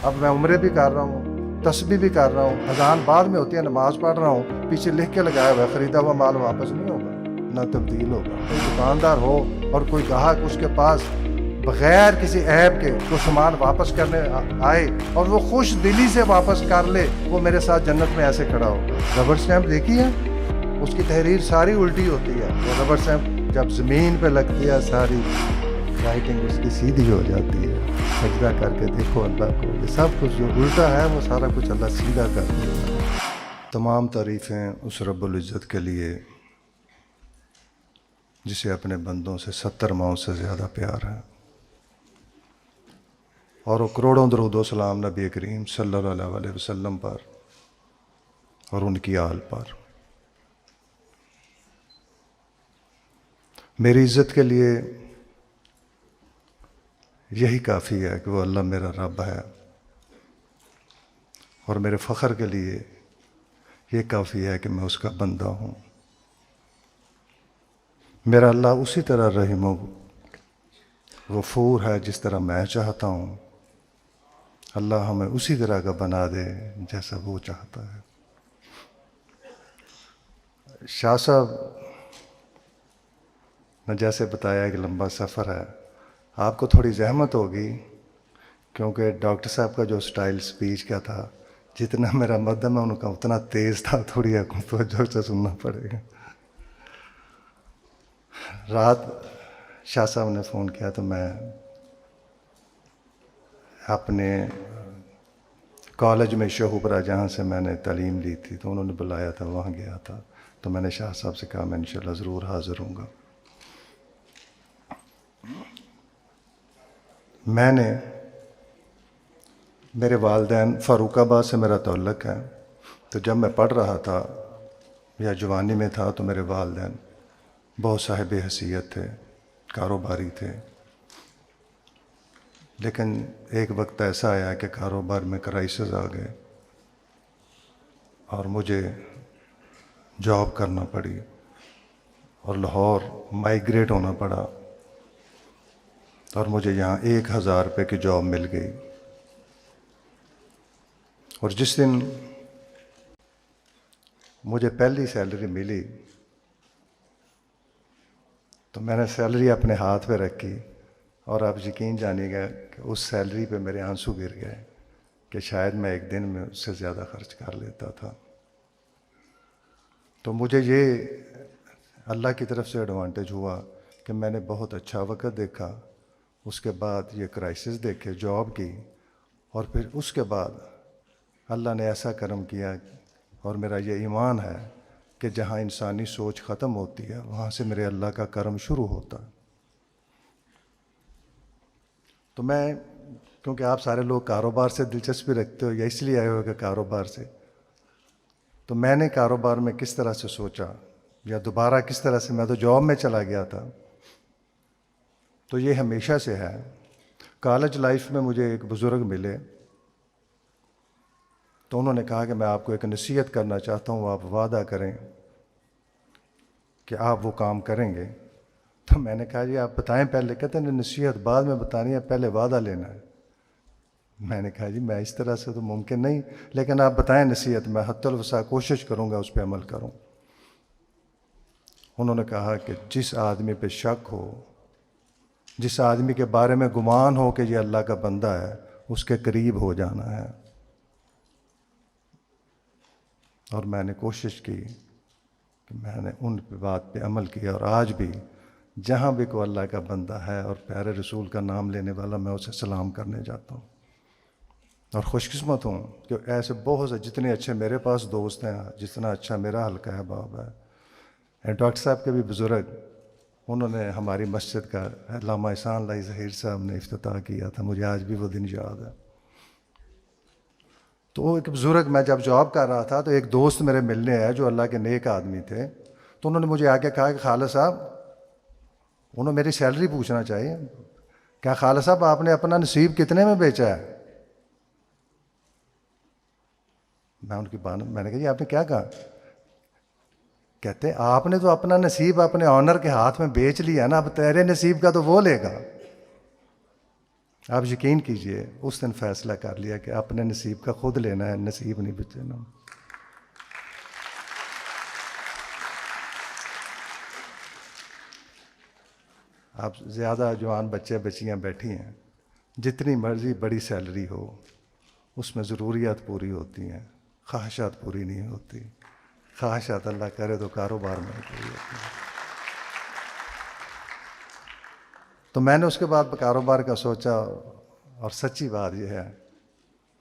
اب میں عمرے بھی کر رہا ہوں، تسبیح بھی کر رہا ہوں، اذان بعد میں ہوتی ہے، نماز پڑھ رہا ہوں، پیچھے لکھ کے لگایا ہوا ہے خریدا ہوا مال واپس نہیں ہوگا، نہ تبدیل ہوگا۔ کوئی دکاندار ہو اور کوئی گاہک اس کے پاس بغیر کسی عیب کے وہ سامان واپس کرنے آئے اور وہ خوش دلی سے واپس کر لے، وہ میرے ساتھ جنت میں ایسے کھڑا ہوگا۔ ربر سٹیمپ دیکھی ہے؟ اس کی تحریر ساری الٹی ہوتی ہے، وہ ربر سٹیمپ جب زمین پہ لگتی ہے ساری رائٹنگ اس کی سیدھی ہو جاتی ہے۔ سجدہ کر کے دیکھو اللہ کو، یہ سب کچھ جو الٹا ہے وہ سارا کچھ اللہ سیدھا کر دیا ہے۔ تمام تعریفیں اس رب العزت کے لیے جسے اپنے بندوں سے 70 ماؤں سے زیادہ پیار ہے، اور وہ کروڑوں درود و سلام نبی کریم صلی اللہ علیہ وسلم پر اور ان کی آل پر۔ میری عزت کے لیے یہی کافی ہے کہ وہ اللہ میرا رب ہے، اور میرے فخر کے لیے یہ کافی ہے کہ میں اس کا بندہ ہوں۔ میرا اللہ اسی طرح رحیم و غفور ہے جس طرح میں چاہتا ہوں، اللہ ہمیں اسی طرح کا بنا دے جیسا وہ چاہتا ہے۔ شاہ صاحب نے جیسے بتایا کہ لمبا سفر ہے، آپ کو تھوڑی زحمت ہوگی کیونکہ ڈاکٹر صاحب کا جو سٹائل سپیچ کا تھا، جتنا میرا مدم ہے ان کا اتنا تیز تھا، تھوڑی توجہ سے سننا پڑے گا۔ رات شاہ صاحب نے فون کیا تو میں اپنے کالج میں شہبرہ جہاں سے میں نے تعلیم لی تھی تو انہوں نے بلایا تھا، وہاں گیا تھا، تو میں نے شاہ صاحب سے کہا میں انشاءاللہ ضرور حاضر ہوں گا۔ میں نے میرے والدین فاروق آباد سے میرا تعلق ہے، تو جب میں پڑھ رہا تھا یا جوانی میں تھا تو میرے والدین بہت صاحب حیثیت تھے، کاروباری تھے، لیکن ایک وقت ایسا آیا کہ کاروبار میں کرائسس آ گئے اور مجھے جاب کرنا پڑی اور لاہور مائیگریٹ ہونا پڑا، اور مجھے یہاں 1000 روپے کی جاب مل گئی۔ اور جس دن مجھے پہلی سیلری ملی تو میں نے سیلری اپنے ہاتھ پہ رکھی، اور آپ یقین جانیے گا کہ اس سیلری پہ میرے آنسو گر گئے کہ شاید میں ایک دن میں اس سے زیادہ خرچ کر لیتا تھا۔ تو مجھے یہ اللہ کی طرف سے ایڈوانٹیج ہوا کہ میں نے بہت اچھا وقت دیکھا، اس کے بعد یہ کرائسس دیکھے، جاب کی، اور پھر اس کے بعد اللہ نے ایسا کرم کیا، اور میرا یہ ایمان ہے کہ جہاں انسانی سوچ ختم ہوتی ہے وہاں سے میرے اللہ کا کرم شروع ہوتا ہے۔ تو میں، کیونکہ آپ سارے لوگ کاروبار سے دلچسپی رکھتے ہو یا اس لیے آئے ہو کہ کاروبار سے، تو میں نے کاروبار میں کس طرح سے سوچا یا دوبارہ کس طرح سے، میں تو جاب میں چلا گیا تھا، تو یہ ہمیشہ سے ہے۔ کالج لائف میں مجھے ایک بزرگ ملے تو انہوں نے کہا کہ میں آپ کو ایک نصیحت کرنا چاہتا ہوں، آپ وعدہ کریں کہ آپ وہ کام کریں گے۔ تو میں نے کہا جی آپ بتائیں پہلے، کہتے ہیں نصیحت بعد میں بتانی ہے، پہلے وعدہ لینا ہے۔ میں نے کہا جی میں اس طرح سے تو ممکن نہیں، لیکن آپ بتائیں نصیحت، میں حتی الوسع کوشش کروں گا اس پہ عمل کروں۔ انہوں نے کہا کہ جس آدمی پہ شک ہو، جس آدمی کے بارے میں گمان ہو کہ یہ اللہ کا بندہ ہے، اس کے قریب ہو جانا ہے۔ اور میں نے کوشش کی کہ میں نے ان بات پہ عمل کیا، اور آج بھی جہاں بھی کوئی اللہ کا بندہ ہے اور پیارے رسول کا نام لینے والا، میں اسے سلام کرنے جاتا ہوں۔ اور خوش قسمت ہوں کہ ایسے بہت سے، جتنے اچھے میرے پاس دوست ہیں، جتنا اچھا میرا حلقہ احباب ہے۔ ڈاکٹر صاحب کے بھی بزرگ، انہوں نے ہماری مسجد کا، علامہ احسان اللہ ظہیر صاحب نے افتتاح کیا تھا، مجھے آج بھی وہ دن یاد ہے۔ تو وہ ایک بزرگ، میں جب جاب کر رہا تھا تو ایک دوست میرے ملنے آئے جو اللہ کے نیک آدمی تھے، تو انہوں نے مجھے آ کے کہا کہ خالد صاحب، انہوں میری سیلری پوچھنا چاہیے، کیا خالد صاحب آپ نے اپنا نصیب کتنے میں بیچا ہے؟ میں ان کی بات، میں نے کہا جی آپ نے کیا کہا؟ کہتے آپ نے تو اپنا نصیب اپنے آنر کے ہاتھ میں بیچ لیا نا، اب تیرے نصیب کا تو وہ لے گا۔ آپ یقین کیجئے اس دن فیصلہ کر لیا کہ اپنے نصیب کا خود لینا ہے، نصیب نہیں بچنا۔ آپ زیادہ جوان بچے بچیاں بیٹھی ہیں، جتنی مرضی بڑی سیلری ہو اس میں ضروریات پوری ہوتی ہیں، خواہشات پوری نہیں ہوتی۔ خواہشات اللہ کرے تو کاروبار میں پوری ہوتی ہیں۔ تو میں نے اس کے بعد کاروبار کا سوچا، اور سچی بات یہ ہے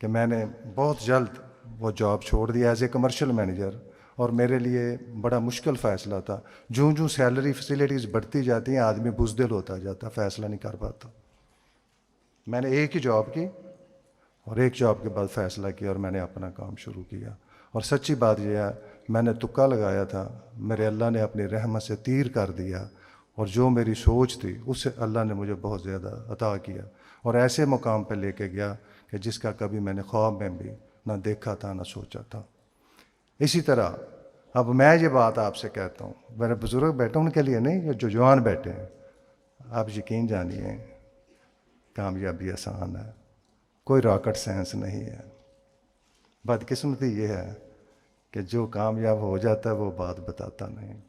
کہ میں نے بہت جلد وہ جاب چھوڑ دیا ایز اے کمرشل مینیجر، اور میرے لیے بڑا مشکل فیصلہ تھا۔ جوں سیلری فیسیلیٹیز بڑھتی جاتی ہیں آدمی بزدل ہوتا جاتا، فیصلہ نہیں کر پاتا۔ میں نے ایک ہی جاب کی، اور ایک جاب کے بعد فیصلہ کیا اور میں نے اپنا کام شروع کیا۔ اور سچی بات یہ ہے، میں نے تکا لگایا تھا، میرے اللہ نے اپنی رحمت سے تیر کر دیا، اور جو میری سوچ تھی اس سے اللہ نے مجھے بہت زیادہ عطا کیا، اور ایسے مقام پہ لے کے گیا کہ جس کا کبھی میں نے خواب میں بھی نہ دیکھا تھا نہ سوچا تھا۔ اسی طرح اب میں یہ بات آپ سے کہتا ہوں، میرے بزرگ بیٹھے ان کے لیے نہیں، جو جوان بیٹھے ہیں، آپ یقین جانیے کامیابی آسان ہے، کوئی راکٹ سائنس نہیں ہے۔ بدقسمتی یہ ہے کہ جو کامیاب ہو جاتا ہے وہ بات بتاتا نہیں۔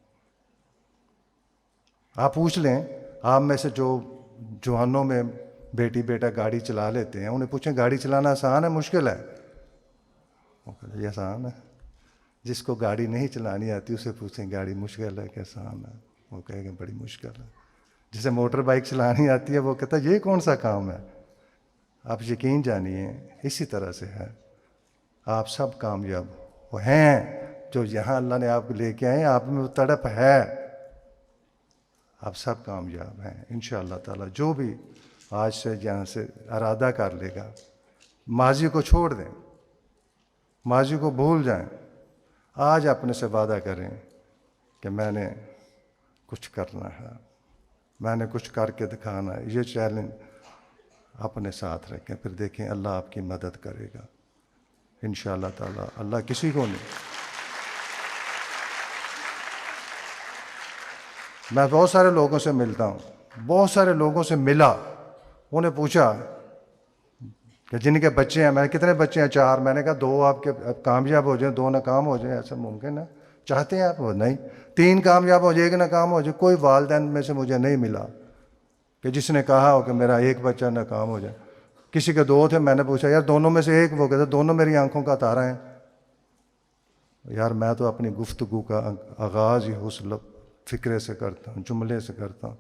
آپ پوچھ لیں، آپ میں سے جو جوانوں میں بیٹی بیٹا گاڑی چلا لیتے ہیں، انہیں پوچھیں گاڑی چلانا آسان ہے مشکل ہے؟ وہ کہتے ہیں یہ آسان ہے۔ جس کو گاڑی نہیں چلانی آتی اسے پوچھیں گاڑی مشکل ہے کہ آسان ہے؟ وہ کہے گا بڑی مشکل ہے۔ جسے موٹر بائک چلانی آتی ہے وہ کہتا ہے یہ کون سا کام ہے؟ آپ یقین جانیے اسی طرح سے ہے، آپ سب کامیاب وہ ہیں، جو یہاں اللہ نے آپ کو لے کے آئے ہیں، آپ میں وہ تڑپ ہے، آپ سب کامیاب ہیں انشاءاللہ تعالی۔ جو بھی آج سے یہاں سے ارادہ کر لے گا، ماضی کو چھوڑ دیں، ماضی کو بھول جائیں، آج اپنے سے وعدہ کریں کہ میں نے کچھ کرنا ہے، میں نے کچھ کر کے دکھانا ہے۔ یہ چیلنج اپنے ساتھ رکھیں، پھر دیکھیں اللہ آپ کی مدد کرے گا انشاءاللہ تعالی۔ اللہ کسی کو نہیں۔ میں بہت سارے لوگوں سے ملتا ہوں، بہت سارے لوگوں سے ملا، انہیں پوچھا کہ جن کے بچے ہیں، میں کتنے بچے ہیں؟ 4۔ میں نے کہا 2 آپ کے کامیاب ہو جائیں، 2 ناکام ہو جائیں، ایسا ممکن ہے؟ چاہتے ہیں آپ؟ وہ نہیں۔ 3 کامیاب ہو جائے، 1 ناکام ہو جائے۔ کوئی والدین میں سے مجھے نہیں ملا کہ جس نے کہا ہو کہ میرا 1 بچہ ناکام ہو جائے۔ کسی کے 2 تھے، میں نے پوچھا یار دونوں میں سے 1، وہ کہتا دونوں میری آنکھوں کا تارا ہیں۔ یار میں تو اپنی گفتگو کا آغاز ہی اس فکرے سے کرتا ہوں، جملے سے کرتا ہوں،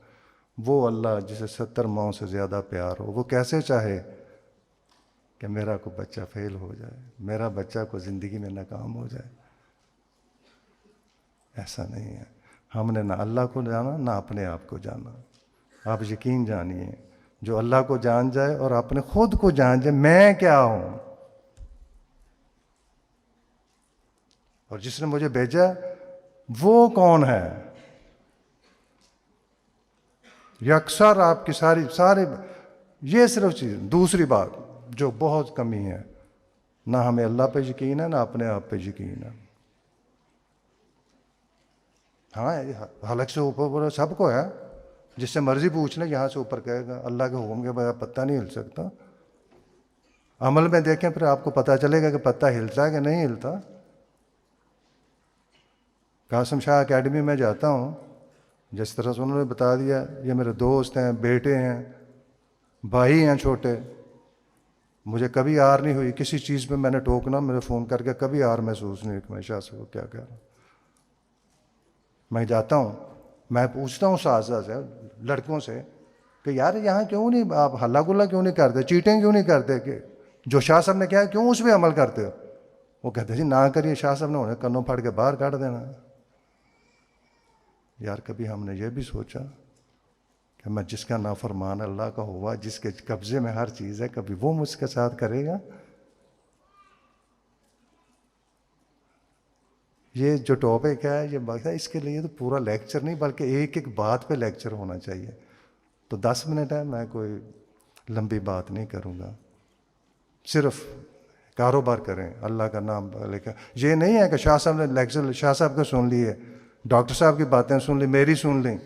وہ اللہ جسے 70 ماؤں سے زیادہ پیار ہو، وہ کیسے چاہے کہ میرا کوئی بچہ فیل ہو جائے، میرا بچہ کو زندگی میں ناکام ہو جائے؟ ایسا نہیں ہے۔ ہم نے نہ اللہ کو جانا نہ اپنے آپ کو جانا۔ آپ یقین جانیے جو اللہ کو جان جائے اور اپنے خود کو جان جائے میں کیا ہوں، اور جس نے مجھے بھیجا وہ کون ہے، یکسر آپ کی سارے یہ صرف چیز۔ دوسری بات جو بہت کمی ہے، نہ ہمیں اللہ پہ یقین ہے نہ اپنے آپ پہ یقین ہے۔ ہاں حلق سے اوپر سب کو ہے، جس سے مرضی پوچھ لیں یہاں سے اوپر کہے گا اللہ کے حکم کے بغیر پتہ نہیں ہل سکتا۔ عمل میں دیکھیں پھر آپ کو پتہ چلے گا کہ پتہ ہلتا ہے کہ نہیں ہلتا۔ قاسم شاہ اکیڈمی میں جاتا ہوں، جس طرح سے انہوں نے بتا دیا، یہ میرے دوست ہیں، بیٹے ہیں، بھائی ہیں چھوٹے، مجھے کبھی آر نہیں ہوئی کسی چیز پہ میں نے ٹوکنا، میرے فون کر کے کبھی آر محسوس نہیں کہ میں شاہ سے وہ کیا کہہ رہا ہوں۔ میں جاتا ہوں، میں پوچھتا ہوں اساتذہ سے، لڑکوں سے کہ یار یہاں کیوں نہیں آپ ہلا گلا کیوں نہیں کرتے، چیٹنگ کیوں نہیں کرتے، کہ جو شاہ صاحب نے کیا ہے کیوں اس پہ عمل کرتے ہو؟ وہ کہتے جی نہ کریے، شاہ صاحب نے انہیں کنوں پھاڑ کے باہر کاٹ دینا۔ یار کبھی ہم نے یہ بھی سوچا کہ میں جس کا نافرمان اللہ کا ہوا، جس کے قبضے میں ہر چیز ہے، کبھی وہ مجھ کے ساتھ کرے گا؟ یہ جو ٹاپک ہے یہ بات ہے، اس کے لیے تو پورا لیکچر نہیں بلکہ ایک ایک بات پہ لیکچر ہونا چاہیے۔ تو 10 منٹ ہے، میں کوئی لمبی بات نہیں کروں گا، صرف کاروبار کریں، اللہ کا نام لے کر۔ یہ نہیں ہے کہ شاہ صاحب نے لیکچر شاہ صاحب کو سن لیے، ڈاکٹر صاحب کی باتیں سن لی، میری سن لیں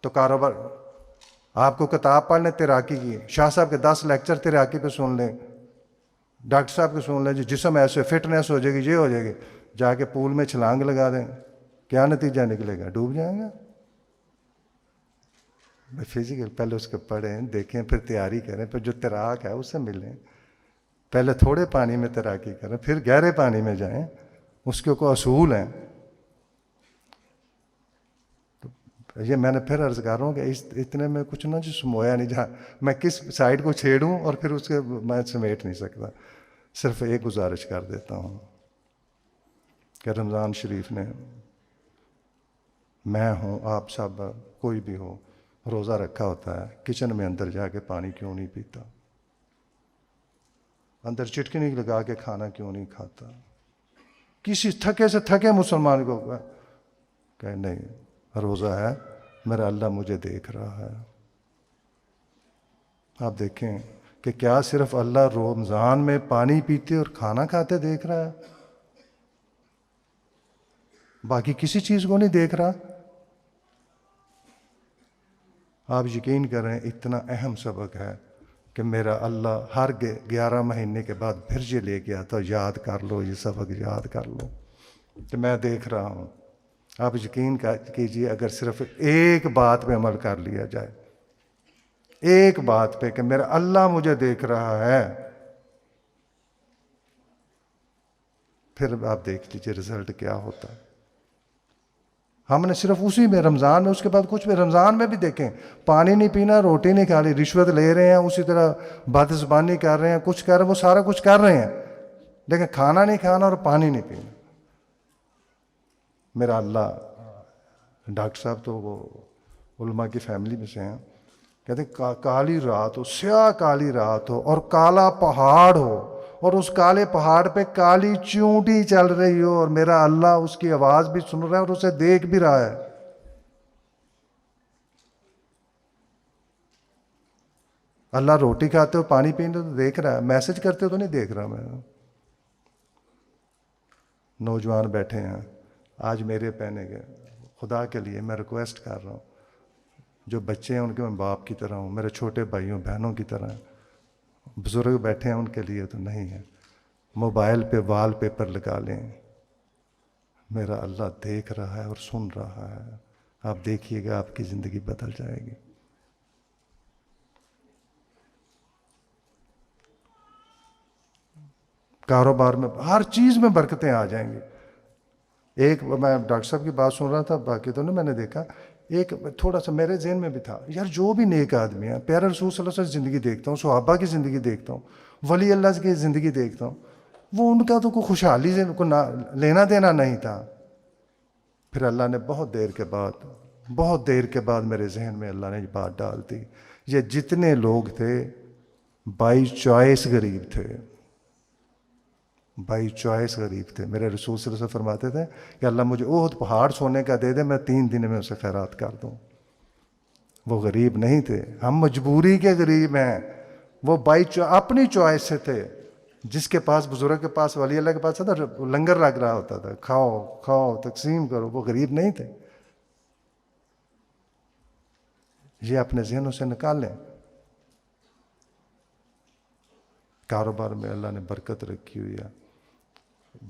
تو کاروبار۔ آپ کو کتاب پڑھ لیں تیراکی کی، شاہ صاحب کے 10 لیکچر تیراکی پہ سن لیں، ڈاکٹر صاحب کے سن لیں، جسم ایسے فٹنس ہو جائے گی، یہ ہو جائے گی، جا کے پول میں چھلانگ لگا دیں، کیا نتیجہ نکلے گا؟ ڈوب جائیں گے۔ فزیکل پہلے اس کو پڑھیں، دیکھیں، پھر تیاری کریں، پھر جو تیراک ہے اس سے ملیں، پہلے تھوڑے پانی میں تیراکی کریں، پھر گہرے پانی میں جائیں، اس کے کوئی اصول ہیں۔ یہ میں نے پھر عرض کر رہا ہوں کہ اتنے میں کچھ نہ جو سمویا نہیں، جہاں میں کس سائڈ کو چھیڑوں اور پھر اس کے میں سمیٹ نہیں سکتا۔ صرف ایک گزارش کر دیتا ہوں کہ رمضان شریف نے میں ہوں، آپ سب، کوئی بھی ہو، روزہ رکھا ہوتا ہے، کچن میں اندر جا کے پانی کیوں نہیں پیتا؟ اندر چٹکنی لگا کے کھانا کیوں نہیں کھاتا؟ کسی تھکے سے تھکے مسلمان کو کہ نہیں، روزہ ہے، میرا اللہ مجھے دیکھ رہا ہے۔ آپ دیکھیں کہ کیا صرف اللہ رمضان میں پانی پیتے اور کھانا کھاتے دیکھ رہا ہے؟ باقی کسی چیز کو نہیں دیکھ رہا؟ آپ یقین کریں اتنا اہم سبق ہے کہ میرا اللہ ہر 11 مہینے کے بعد پھر یہ لے کے آتا، یاد کر لو، یہ سبق یاد کر لو کہ میں دیکھ رہا ہوں۔ آپ یقین کیجئے اگر صرف ایک بات پہ عمل کر لیا جائے، ایک بات پہ کہ میرا اللہ مجھے دیکھ رہا ہے، پھر آپ دیکھ لیجئے رزلٹ کیا ہوتا ہے۔ ہم نے صرف اسی میں رمضان میں، اس کے بعد کچھ بھی، رمضان میں بھی دیکھیں، پانی نہیں پینا، روٹی نہیں کھا لی، رشوت لے رہے ہیں، اسی طرح بد زبانی کر رہے ہیں، کچھ کر رہے ہیں، وہ سارا کچھ کر رہے ہیں، لیکن کھانا نہیں کھانا اور پانی نہیں پینا۔ میرا اللہ، ڈاکٹر صاحب تو وہ علماء کی فیملی میں سے ہیں، کہتے ہیں کالی رات ہو، سیاہ کالی رات ہو اور کالا پہاڑ ہو اور اس کالے پہاڑ پہ کالی چونٹی چل رہی ہو اور میرا اللہ اس کی آواز بھی سن رہا ہے اور اسے دیکھ بھی رہا ہے۔ اللہ روٹی کھاتے ہو، پانی پیتے ہو تو دیکھ رہا ہے، میسج کرتے ہو تو نہیں دیکھ رہا۔ میں نوجوان بیٹھے ہیں، آج میرے پہنے کے، خدا کے لیے میں ریکویسٹ کر رہا ہوں، جو بچے ہیں ان کے میں باپ کی طرح ہوں، میرے چھوٹے بھائیوں بہنوں کی طرح ہیں، بزرگ بیٹھے ہیں ان کے لیے تو نہیں ہے، موبائل پہ وال پیپر لگا لیں، میرا اللہ دیکھ رہا ہے اور سن رہا ہے۔ آپ دیکھیے گا آپ کی زندگی بدل جائے گی۔ کاروبار میں، ہر چیز میں برکتیں آ جائیں گی۔ ایک میں ڈاکٹر صاحب کی بات سن رہا تھا، باقی تو نہیں، میں نے دیکھا ایک تھوڑا سا میرے ذہن میں بھی تھا، یار جو بھی نیک آدمی ہیں، پیارے رسول صلی اللہ علیہ وسلم کی زندگی دیکھتا ہوں، صحابہ کی زندگی دیکھتا ہوں، ولی اللہ کی زندگی دیکھتا ہوں، وہ ان کا تو کوئی خوشحالی سے کوئی لینا دینا نہیں تھا۔ پھر اللہ نے بہت دیر کے بعد میرے ذہن میں اللہ نے یہ بات ڈال دی، یہ جتنے لوگ تھے بائی چوائس غریب تھے، بائی چوائس غریب تھے۔ میرے رسول صلی اللہ علیہ وسلم فرماتے تھے کہ اللہ مجھے احد پہاڑ سونے کا دے دے، میں 3 دن میں اسے خیرات کر دوں۔ وہ غریب نہیں تھے، ہم مجبوری کے غریب ہیں، وہ اپنی چوائس سے تھے۔ جس کے پاس، بزرگ کے پاس، ولی اللہ کے پاس تھا، لنگر لگ رہا ہوتا تھا، کھاؤ کھاؤ تقسیم کرو، وہ غریب نہیں تھے۔ یہ اپنے ذہنوں سے نکال لیں۔ کاروبار میں اللہ نے برکت رکھی ہوئی ہے۔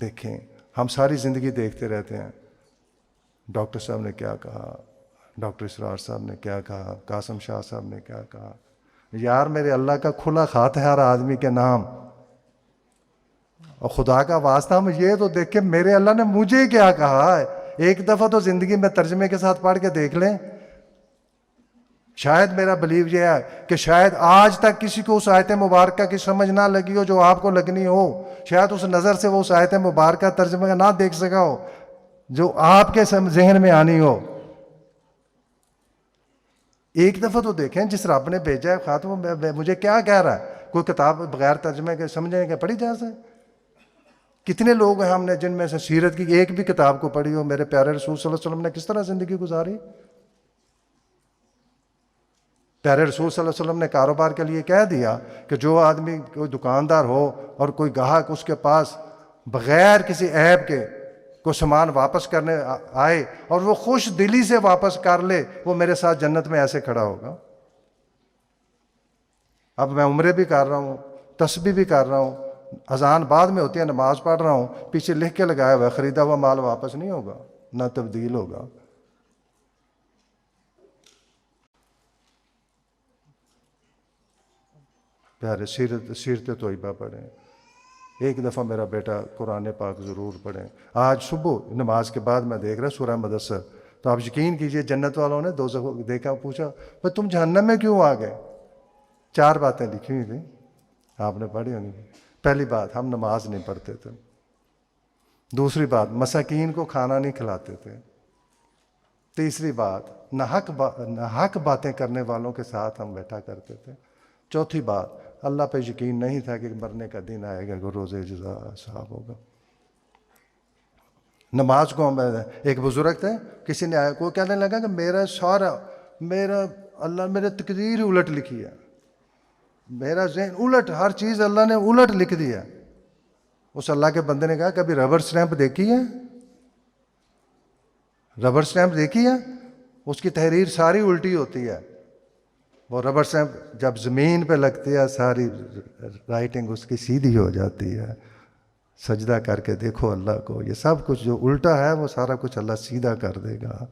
دیکھیں ہم ساری زندگی دیکھتے رہتے ہیں، ڈاکٹر صاحب نے کیا کہا، ڈاکٹر اسرار صاحب نے کیا کہا، قاسم شاہ صاحب نے کیا کہا۔ یار میرے اللہ کا کھلا خط ہے ہر آدمی کے نام، اور خدا کا واسطہ ہم یہ تو دیکھ کے میرے اللہ نے مجھے کیا کہا ہے، ایک دفعہ تو زندگی میں ترجمے کے ساتھ پڑھ کے دیکھ لیں۔ شاید میرا بلیو یہ ہے کہ شاید آج تک کسی کو اس آیت مبارکہ کی سمجھ نہ لگی ہو جو آپ کو لگنی ہو، شاید اس نظر سے وہ اس آیت مبارکہ ترجمہ نہ دیکھ سکا ہو جو آپ کے ذہن میں آنی ہو۔ ایک دفعہ تو دیکھیں، جس رب نے بھیجا ہے خاتم، مجھے کیا کہہ رہا ہے۔ کوئی کتاب بغیر ترجمے کے سمجھنے کے پڑھی جا سکے؟ کتنے لوگ ہیں ہم نے جن میں سے سیرت کی ایک بھی کتاب کو پڑھی ہو، میرے پیارے رسول صلی اللہ علیہ وسلم نے کس طرح زندگی گزاری۔ پیارے رسول صلی اللہ علیہ وسلم نے کاروبار کے لیے کہہ دیا کہ جو آدمی، کوئی دکاندار ہو اور کوئی گاہک اس کے پاس بغیر کسی عیب کے کوئی سامان واپس کرنے آئے اور وہ خوش دلی سے واپس کر لے، وہ میرے ساتھ جنت میں ایسے کھڑا ہوگا۔ اب میں عمرے بھی کر رہا ہوں، تسبیح بھی کر رہا ہوں، اذان بعد میں ہوتی ہے، نماز پڑھ رہا ہوں، پیچھے لکھ کے لگایا ہوا ہے خریدا ہوا مال واپس نہیں ہوگا، نہ تبدیل ہوگا۔ پیارے سیرت طیبہ پڑھیں، ایک دفعہ میرا بیٹا قرآن پاک ضرور پڑھیں۔ آج صبح نماز کے بعد میں دیکھ رہا سورہ مدثر، تو آپ یقین کیجئے جنت والوں نے دوزخ کو دیکھا، پوچھا بھئی تم جہنم میں کیوں آ گئے؟ 4 باتیں لکھی ہوئی تھیں، آپ نے پڑھی ہوں گی۔ پہلی بات، ہم نماز نہیں پڑھتے تھے۔ دوسری بات، مساکین کو کھانا نہیں کھلاتے تھے۔ تیسری بات، ناحق باتیں کرنے والوں کے ساتھ ہم بیٹھا کرتے تھے۔ چوتھی بات، اللہ پہ یقین نہیں تھا کہ مرنے کا دن آئے گا، روز جزا حساب ہوگا۔ نماز کو ایک بزرگ تھے، کسی نے آیا، کوئی کہنے لگا کہ اللہ میرے تقدیر ہی الٹ لکھی ہے، میرا ذہن الٹ، ہر چیز اللہ نے الٹ لکھ دی ہے۔ اس اللہ کے بندے نے کہا کبھی ربر سٹیمپ دیکھی ہے؟ ربر سٹیمپ دیکھی ہے؟ اس کی تحریر ساری الٹی ہوتی ہے۔ وہ ربر سٹیمپ جب زمین پہ لگتی ہے ساری رائٹنگ اس کی سیدھی ہو جاتی ہے۔ سجدہ کر کے دیکھو اللہ کو، یہ سب کچھ جو الٹا ہے وہ سارا کچھ اللہ سیدھا کر دے گا۔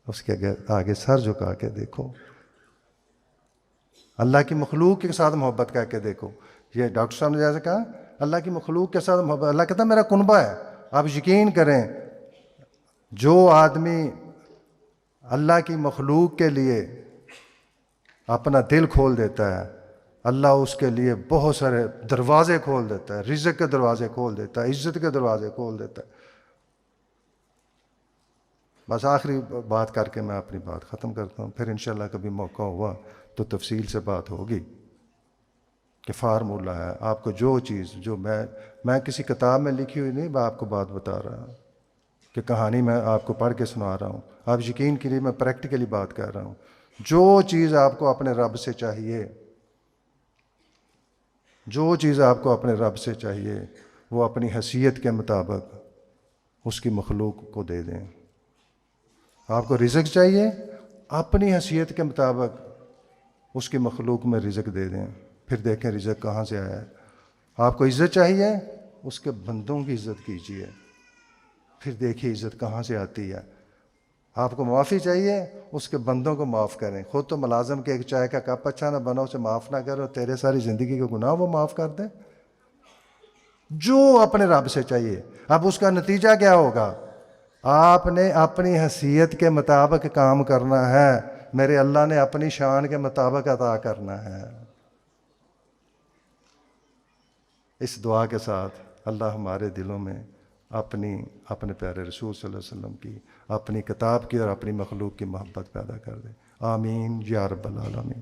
اس کے آگے سر جھکا کے دیکھو، اللہ کی مخلوق کے ساتھ محبت کر کے دیکھو۔ یہ ڈاکٹر صاحب نے جیسے کہا اللہ کی مخلوق کے ساتھ محبت، اللہ کہتا ہے میرا کنبہ ہے۔ آپ یقین کریں، جو آدمی اللہ کی مخلوق کے لیے اپنا دل کھول دیتا ہے، اللہ اس کے لیے بہت سارے دروازے کھول دیتا ہے، رزق کے دروازے کھول دیتا ہے، عزت کے دروازے کھول دیتا ہے۔ بس آخری بات کر کے میں اپنی بات ختم کرتا ہوں، پھر انشاءاللہ کبھی موقع ہوا تو تفصیل سے بات ہوگی کہ فارمولہ ہے آپ کو جو چیز، جو میں کسی کتاب میں لکھی ہوئی نہیں، میں آپ کو بات بتا رہا ہوں کہ کہانی میں آپ کو پڑھ کے سنا رہا ہوں، آپ یقین کیجیے میں پریکٹیکلی بات کر رہا ہوں۔ جو چیز آپ کو اپنے رب سے چاہیے، جو چیز آپ کو اپنے رب سے چاہیے، وہ اپنی حیثیت کے مطابق اس کی مخلوق کو دے دیں۔ آپ کو رزق چاہیے، اپنی حیثیت کے مطابق اس کی مخلوق میں رزق دے دیں، پھر دیکھیں رزق کہاں سے آیا ہے۔ آپ کو عزت چاہیے، اس کے بندوں کی عزت کیجیے، پھر دیکھیے عزت کہاں سے آتی ہے۔ آپ کو معافی چاہیے، اس کے بندوں کو معاف کریں۔ خود تو ملازم کے ایک چائے کا کپ اچھا نہ بنا، اسے معاف نہ کرو، تیرے ساری زندگی کے گناہ وہ معاف کر دیں۔ جو اپنے رب سے چاہیے، اب اس کا نتیجہ کیا ہوگا؟ آپ نے اپنی حیثیت کے مطابق کام کرنا ہے، میرے اللہ نے اپنی شان کے مطابق عطا کرنا ہے۔ اس دعا کے ساتھ اللہ ہمارے دلوں میں اپنے پیارے رسول صلی اللہ علیہ وسلم کی، اپنی کتاب کی اور اپنی مخلوق کی محبت پیدا کر دے۔ آمین یا رب العالمین۔